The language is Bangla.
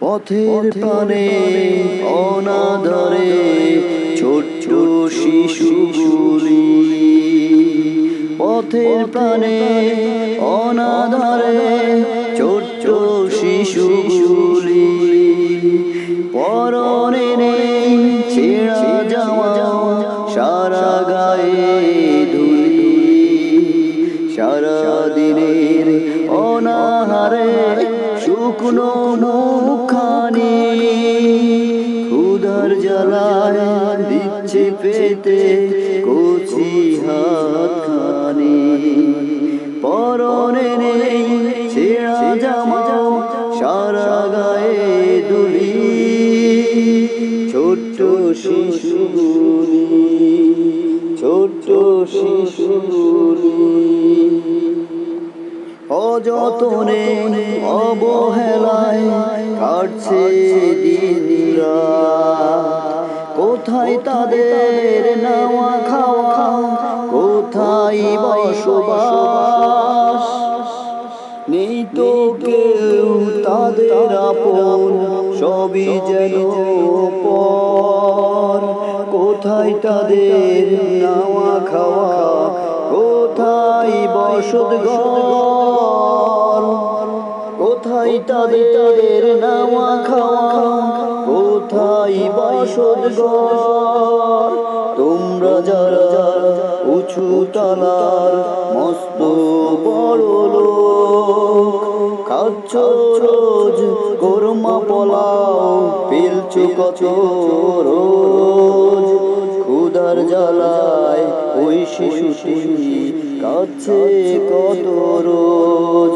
পথের পানে অনাদরে ছোট্ট শিশুগুলি, পথের প্রাণে অনাদরে ছোট্ট শিশুগুলি, পরনে নেই ছেঁড়া জামা, সারা গায়ে ধুলি, সারা দিনের অনাহারে শুকনো মুখখানি, ক্ষুধার জ্বালায় দিচ্ছে পেতে কচি হাতখানি, পরনে নেই ছেঁড়া জামা, সারা গায়ে দুলি, ছোট্ট শিশুগুলি, ছোট্ট শিশুগুলি, অযতনে অবহেলায় কাটছে দিন-রাত, কোথায় তাদের নাওয়া খাওয়া, কোথায় বসবাস, নেই তো কেউ তাদের আপন, সবই যেন পর, কোথায় তাদের নাওয়া খাওয়া, কোথায় বসতঘর, কোথায় তাদের নাওয়া খাওয়া, কোথায় বসতঘর, তোমরা যারা উঁচু তালার মস্ত বড় লোক, খাচ্ছ রোজ কোরমা পোলাও, পেলছ কত রোজ, ক্ষুধার জ্বালায় ওই শিশুটি কাছে কত রোজ।